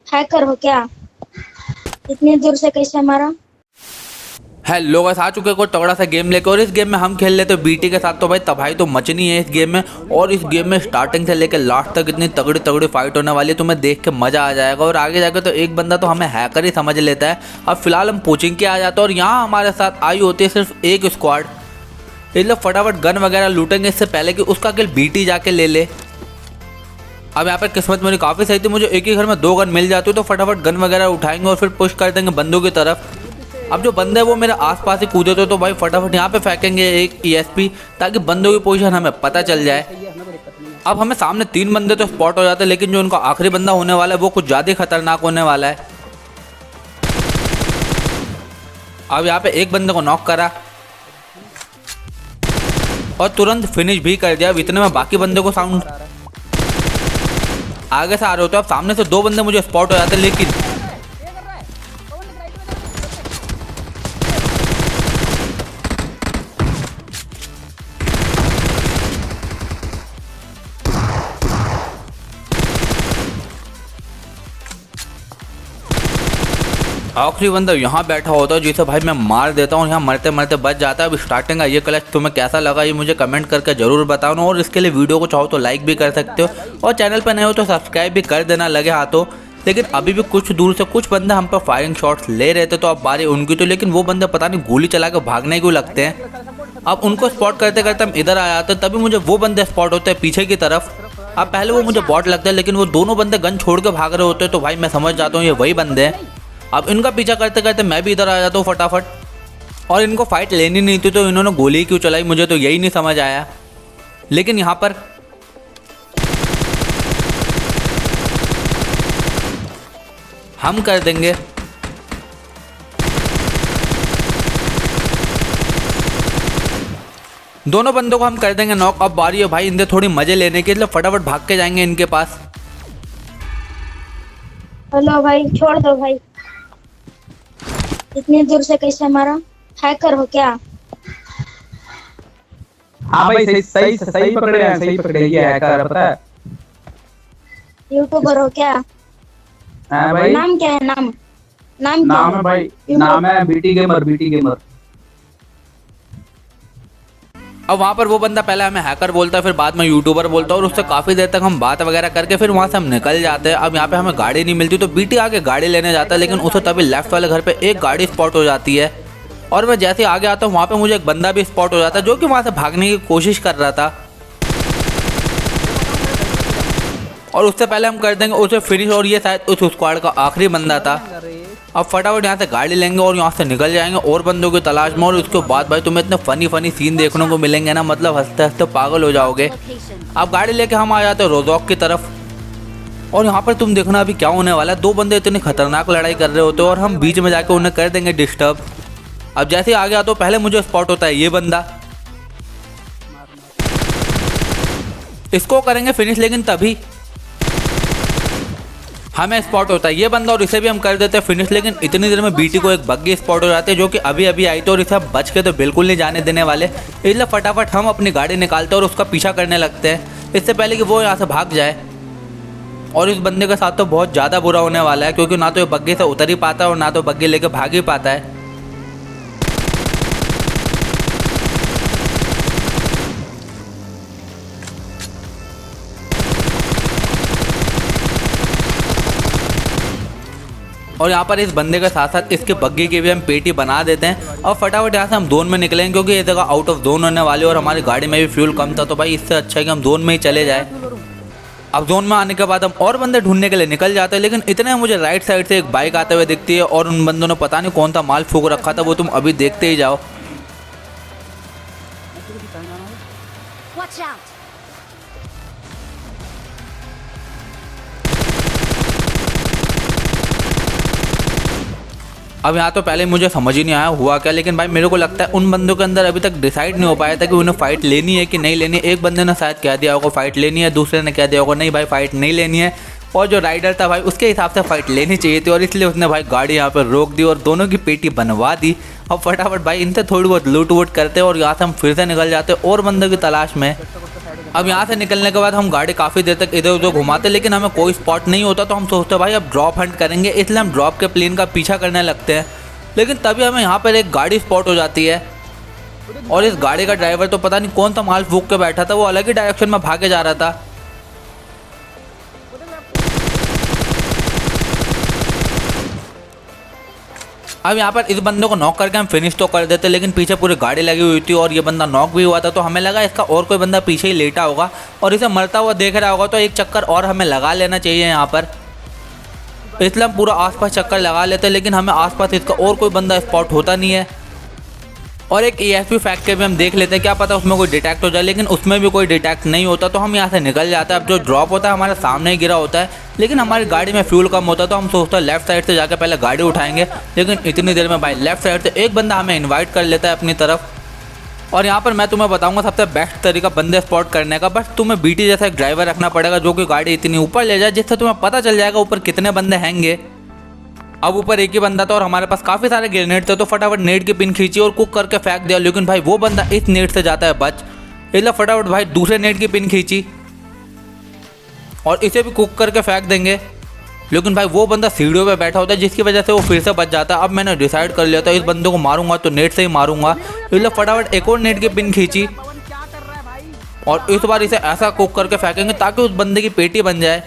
Hacker हो क्या? इतनी दूर से कैसे मारा? हेलो गाइस, आ चुके हैं कोई तगड़ा सा गेम लेकर। और इस गेम में हम खेल लेते हैं बीटी के साथ। तो भाई तबाही तो मचनी है इस गेम में। और इस गेम में स्टार्टिंग से लेकर लास्ट तक इतनी तगड़ी तगड़ी फाइट होने वाली है, तुम्हें देख के मजा आ जाएगा। और आगे जाकर तो एक बंदा तो हमें हैकर ही समझ लेता है। अब फिलहाल हम कोचिंग के आ जाते हैं और यहाँ हमारे साथ आई होती है सिर्फ एक स्क्वाड। ये लोग फटाफट गन वगैरह लूटेंगे इससे पहले कि उसका किल बीटी जाके ले ले। अब यहाँ पर किस्मत मेरी काफ़ी सही थी, मुझे एक ही घर में 2 गन मिल जाती है तो फटाफट गन वगैरह उठाएंगे और फिर पुश कर देंगे बंदों की तरफ। अब जो बंदे वो मेरे आसपास ही कूदे थे तो भाई फटाफट यहाँ पे फेंकेंगे एक ESP ताकि बंदों की पोजीशन हमें पता चल जाए। अब हमें सामने 3 बंदे तो स्पॉट हो जाते हैं, लेकिन जो उनका आखिरी बंदा होने वाला है वो कुछ ज़्यादा खतरनाक होने वाला है। अब यहाँ पे एक बंदे को नॉक करा और तुरंत फिनिश भी कर दिया। अब इतने में बाकी बंदे को साउंड आगे से आ रहे होते हैं। अब सामने से 2 बंदे मुझे स्पॉट हो जाते हैं, लेकिन आखिरी बंदा यहाँ बैठा होता है जिसे भाई मैं मार देता हूँ, यहाँ मरते मरते बच जाता है। अब स्टार्टिंग का ये क्लच तुम्हें कैसा लगा ये मुझे कमेंट करके जरूर बताओ। और इसके लिए वीडियो को चाहो तो लाइक भी कर सकते हो और चैनल पर नए हो तो सब्सक्राइब भी कर देना लगे हाथों। लेकिन अभी भी कुछ दूर से कुछ बंदे हम पर फायरिंग शॉट्स ले रहे थे तो अब बारी उनकी। तो लेकिन वो बंदे पता नहीं गोली चला के भागने क्यों लगते हैं। अब उनको स्पॉट करते करते हम इधर आ जाते हैं, तभी मुझे वो बंदे स्पॉट होते हैं पीछे की तरफ। अब पहले वो मुझे बॉट लगता है, लेकिन वो दोनों बंदे गन छोड़ के भाग रहे होते हैं तो भाई मैं समझ जाता हूँ ये वही बंदे हैं। अब इनका पीछा करते करते मैं भी इधर आ जाता हूँ फटाफट। और इनको फाइट लेनी नहीं थी तो इन्होंने गोली क्यों चलाई मुझे तो यही नहीं समझ आया। लेकिन यहाँ पर हम कर देंगे दोनों बंदों को, हम कर देंगे नॉक। अब बारी है भाई इनसे थोड़ी मजे लेने के लिए, फटाफट भाग के जाएंगे इनके पास। हेलो भाई, छोड़ दो भाई। इतनी दूर से कैसे मारा? हैकर हो क्या? हाँ भाई, सही सही सही पकड़े हैं, सही पकड़े। ये हैकर पता है, यूट्यूबर हो क्या? हाँ भाई। नाम क्या है? नाम नाम क्या नाम है भाई, नाम है बीटी गेमर, बीटी गेमर। अब वहाँ पर वो बंदा पहले हमें हैकर बोलता है, फिर बाद में यूट्यूबर बोलता है और उससे काफ़ी देर तक हम बात वगैरह करके फिर वहाँ से हम निकल जाते हैं। अब यहाँ पे हमें गाड़ी नहीं मिलती तो बीटी आगे गाड़ी लेने जाता है, लेकिन उसे तभी लेफ्ट वाले घर पे एक गाड़ी स्पॉट हो जाती है। और मैं जैसे आगे आता हूँ वहाँ पे मुझे एक बंदा भी स्पॉट हो जाता है जो कि वहाँ से भागने की कोशिश कर रहा था। और उससे पहले हम कर देंगे उसे फिनिश। और ये शायद उस स्क्वाड का आखिरी बंदा था। अब फटाफट यहाँ से गाड़ी लेंगे और यहाँ से निकल जाएंगे और बंदों की तलाश में। और उसके बाद भाई तुम्हें इतने फनी सीन देखने को मिलेंगे ना, मतलब हंसते हंसते पागल हो जाओगे। अब गाड़ी लेके हम आ जाते हैं रोजॉक की तरफ। और यहाँ पर तुम देखना अभी क्या होने वाला है। 2 बंदे इतनी खतरनाक लड़ाई कर रहे होते हैं और हम बीच में जाके उन्हें कर देंगे डिस्टर्ब। अब जैसे ही आगे आता तो पहले मुझे स्पॉट होता है ये बंदा, इसको करेंगे फिनिश, लेकिन तभी हमें स्पॉट होता है ये बंदा और इसे भी हम कर देते हैं फिनिश। लेकिन इतनी देर में बीटी को एक बग्गी स्पॉट हो जाते हैं जो कि अभी अभी आई थी और इसे हम बच के तो बिल्कुल नहीं जाने देने वाले। इसलिए फटाफट हम अपनी गाड़ी निकालते हैं और उसका पीछा करने लगते हैं इससे पहले कि वो यहाँ से भाग जाए। और इस बंदे के साथ तो बहुत ज़्यादा बुरा होने वाला है, क्योंकि ना तो ये बग्गी से उतर ही पाता है और ना तो बग्गी लेके भाग ही पाता है। और यहाँ पर इस बंदे के साथ साथ इसके बग्गी की भी हम पेटी बना देते हैं। और फटाफट यहाँ से हम जोन में निकलेंगे, क्योंकि ये जगह आउट ऑफ जोन होने वाली है और हमारी गाड़ी में भी फ्यूल कम था। तो भाई इससे अच्छा है कि हम जोन में ही चले जाए। अब जोन में आने के बाद हम और बंदे ढूंढने के लिए निकल जाते हैं, लेकिन इतने मुझे राइट साइड से एक बाइक आते हुए दिखती है और उन बंदों ने पता नहीं कौन सा माल फूक रखा था, वो तुम अभी देखते ही जाओ। अब यहाँ तो पहले मुझे समझ ही नहीं आया हुआ क्या, लेकिन भाई मेरे को लगता है उन बंदों के अंदर अभी तक डिसाइड नहीं हो पाया था कि उन्हें फाइट लेनी है कि नहीं लेनी। एक बंदे ने शायद कह दिया होगा फाइट लेनी है, दूसरे ने कह दिया होगा नहीं भाई फाइट नहीं लेनी है। और जो राइडर था भाई उसके हिसाब से फाइट लेनी चाहिए थी और इसलिए उसने भाई गाड़ी यहाँ पर रोक दी और दोनों की पेटी बनवा दी। अब फटाफट भाई इनसे थोड़ी बहुत लूट वूट करते और यहाँ से हम फिर से निकल जाते और बंदों की तलाश में। अब यहाँ से निकलने के बाद हम गाड़ी काफ़ी देर तक इधर उधर घुमाते, लेकिन हमें कोई स्पॉट नहीं होता। तो हम सोचते भाई अब ड्रॉप हंट करेंगे, इसलिए हम ड्रॉप के प्लेन का पीछा करने लगते हैं। लेकिन तभी हमें यहाँ पर एक गाड़ी स्पॉट हो जाती है और इस गाड़ी का ड्राइवर तो पता नहीं कौन सा माल फूक के बैठा था, वो अलग ही डायरेक्शन में भागे जा रहा था। अब यहाँ पर इस बंदे को नॉक करके हम फिनिश तो कर देते, लेकिन पीछे पूरी गाड़ी लगी हुई थी और ये बंदा नॉक भी हुआ था। तो हमें लगा इसका और कोई बंदा पीछे ही लेटा होगा और इसे मरता हुआ देख रहा होगा, तो एक चक्कर और हमें लगा लेना चाहिए यहाँ पर। इसलिए हम पूरा आसपास चक्कर लगा लेते, लेकिन हमें आसपास इसका और कोई बंदा स्पॉट होता नहीं है। और एक ESP फैक्ट के भी हम देख लेते हैं, क्या पता उसमें कोई डिटेक्ट हो जाए, लेकिन उसमें भी कोई डिटेक्ट नहीं होता। तो हम यहाँ से निकल जाते हैं। अब जो ड्रॉप होता है हमारे सामने ही गिरा होता है, लेकिन हमारी गाड़ी में फ्यूल कम होता है। तो हम सोचते हैं लेफ्ट साइड से जाकर पहले गाड़ी उठाएंगे, लेकिन इतनी देर में भाई लेफ्ट साइड से एक बंदा हमें इन्वाइट कर लेता है अपनी तरफ। और यहाँ पर मैं तुम्हें बताऊंगा सबसे बेस्ट तरीका बंदे स्पॉट करने का। बस तुम्हें BT जैसा एक ड्राइवर रखना पड़ेगा जो कि गाड़ी इतनी ऊपर ले जाए जिससे तुम्हें पता चल जाएगा ऊपर कितने बंदे हैंगे। अब ऊपर एक ही बंदा था और हमारे पास काफ़ी सारे ग्रेनेड थे, तो फटाफट नेट की पिन खींची और कुक करके फेंक दिया। लेकिन भाई वो बंदा इस नेट से जाता है बच, इसलिए फटाफट भाई दूसरे नेट की पिन खींची और इसे भी कुक करके फेंक देंगे। लेकिन भाई वो बंदा सीढ़ियों पे बैठा होता है, जिसकी वजह से वो फिर से बच जाता है। अब मैंने डिसाइड कर लिया था इस बंदे को मारूंगा तो नेट से ही मारूंगा, इसलिए फटाफट एक और नेट की पिन खींची और इस बार इसे ऐसा कुक करके फेंकेंगे ताकि उस बंदे की पेटी बन जाए।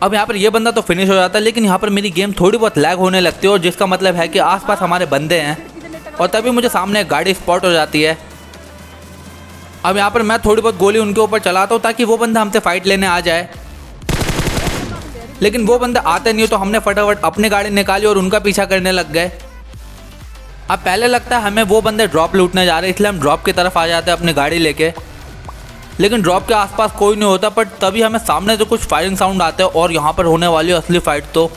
अब यहाँ पर ये बंदा तो फिनिश हो जाता है, लेकिन यहाँ पर मेरी गेम थोड़ी बहुत लैग होने लगती है, और जिसका मतलब है कि आसपास हमारे बंदे हैं। और तभी मुझे सामने एक गाड़ी स्पॉट हो जाती है। अब यहाँ पर मैं थोड़ी बहुत गोली उनके ऊपर चलाता हूँ ताकि वो बंदा हमसे फाइट लेने आ जाए, लेकिन वो बंदा आते नहीं हो। तो हमने फटाफट अपनी गाड़ी निकाली और उनका पीछा करने लग गए। अब पहले लगता है हमें वो बंदे ड्रॉप लूटने जा रहे हैं, इसलिए हम ड्रॉप की तरफ आ जाते हैं अपनी गाड़ी लेके, लेकिन ड्रॉप के आसपास कोई नहीं होता। पर तभी हमें सामने से कुछ फायरिंग साउंड आते हैं और यहाँ पर होने वाली असली फाइट। तो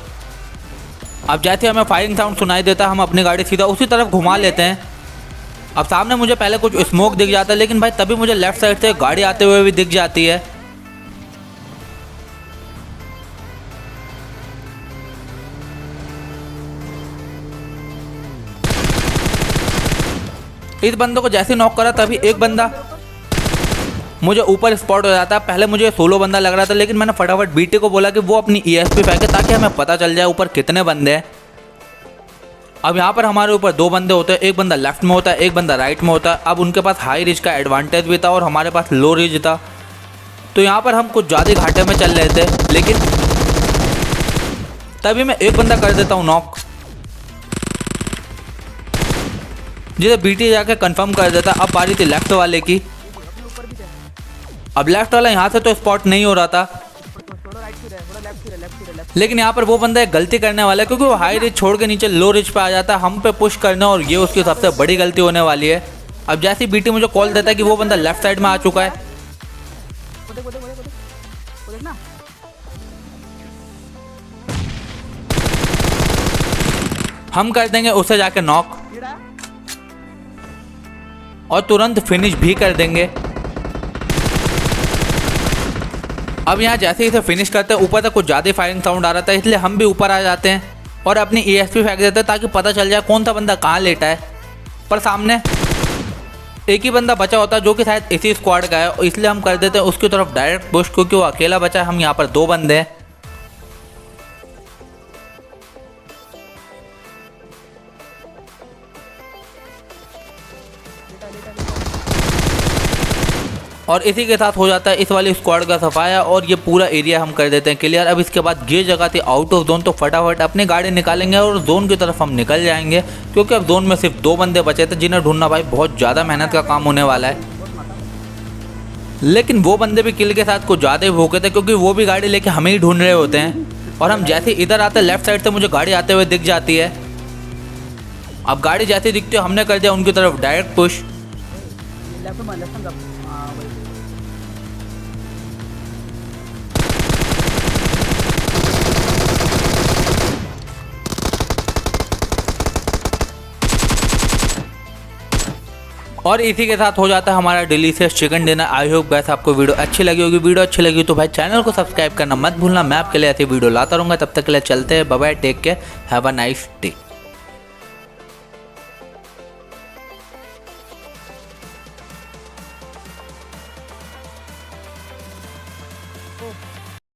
अब जैसे हमें फायरिंग साउंड सुनाई देता है हम अपनी गाड़ी सीधा उसी तरफ घुमा लेते हैं। अब सामने मुझे पहले कुछ स्मोक दिख जाता है, लेकिन भाई तभी मुझे लेफ्ट साइड से गाड़ी आते हुए भी दिख जाती है। इस बंदे को जैसे नॉक करा तभी एक बंदा मुझे ऊपर स्पॉट हो जाता है। पहले मुझे सोलो बंदा लग रहा था, लेकिन मैंने फटाफट BT को बोला कि वो अपनी ESP फेंके ताकि हमें पता चल जाए ऊपर कितने बंदे हैं। अब यहाँ पर हमारे ऊपर दो बंदे होते हैं, एक बंदा लेफ्ट में होता है, एक बंदा राइट में होता है। अब उनके पास हाई रिज का एडवांटेज भी था और हमारे पास लो रिज था, तो यहाँ पर हम कुछ ज़्यादा घाटे में चल रहे थे। लेकिन तभी मैं एक बंदा कर देता हूँ नॉक, जिसे BT जाके कंफर्म कर देता। अब बारी थी लेफ्ट वाले की। अब लेफ्ट वाला यहाँ से तो स्पॉट नहीं हो रहा था, लेकिन यहाँ पर वो बंदा एक गलती करने वाला है, क्योंकि वो हाई रिच छोड़ के नीचे लो रिच पे आ जाता है हम पे पुश करना, और ये उसकी सबसे बड़ी गलती होने वाली है। अब जैसे ही BT मुझे कॉल देता है कि वो बंदा लेफ्ट साइड में आ चुका है, हम कर देंगे उसे जाके नॉक और तुरंत फिनिश भी कर देंगे। अब यहाँ जैसे ही इसे फिनिश करते हैं ऊपर तक कुछ ज़्यादा फायरिंग साउंड आ रहा था, इसलिए हम भी ऊपर आ जाते हैं और अपनी ESP फेंक देते हैं ताकि पता चल जाए कौन सा बंदा कहाँ लेटा है। पर सामने एक ही बंदा बचा होता है जो कि शायद इसी स्क्वाड का है, इसलिए हम कर देते हैं उसकी तरफ डायरेक्ट पुश, क्योंकि वो अकेला बचा है। हम यहाँ पर दो बंदे हैं। और इसी के साथ हो जाता है इस वाली स्क्वाड का सफाया और ये पूरा एरिया हम कर देते हैं क्लियर। अब इसके बाद ये जगह थी आउट ऑफ जोन, तो फटाफट अपनी गाड़ी निकालेंगे और जोन की तरफ हम निकल जाएंगे, क्योंकि अब जोन में सिर्फ दो बंदे बचे थे जिन्हें ढूंढना भाई बहुत ज़्यादा मेहनत का काम होने वाला है। लेकिन वो बंदे भी किल के साथ कुछ ज़्यादा ही भूखे थे, क्योंकि वो भी गाड़ी लेके हमें ही ढूंढ रहे होते हैं। और हम जैसे इधर आते लेफ्ट साइड से मुझे गाड़ी आते हुए दिख जाती है। अब गाड़ी जैसे दिखती है हमने कर दिया उनकी तरफ डायरेक्ट पुश। और इसी के साथ हो जाता है हमारा delicious chicken dinner. I hope guys आपको वीडियो अच्छी लगी होगी। वीडियो अच्छी लगी तो भाई चैनल को सब्सक्राइब करना मत भूलना। मैं आपके लिए ऐसी वीडियो लाता रहूँगा। तब तक के लिए चलते हैं, bye bye, take care, have a nice day. Oh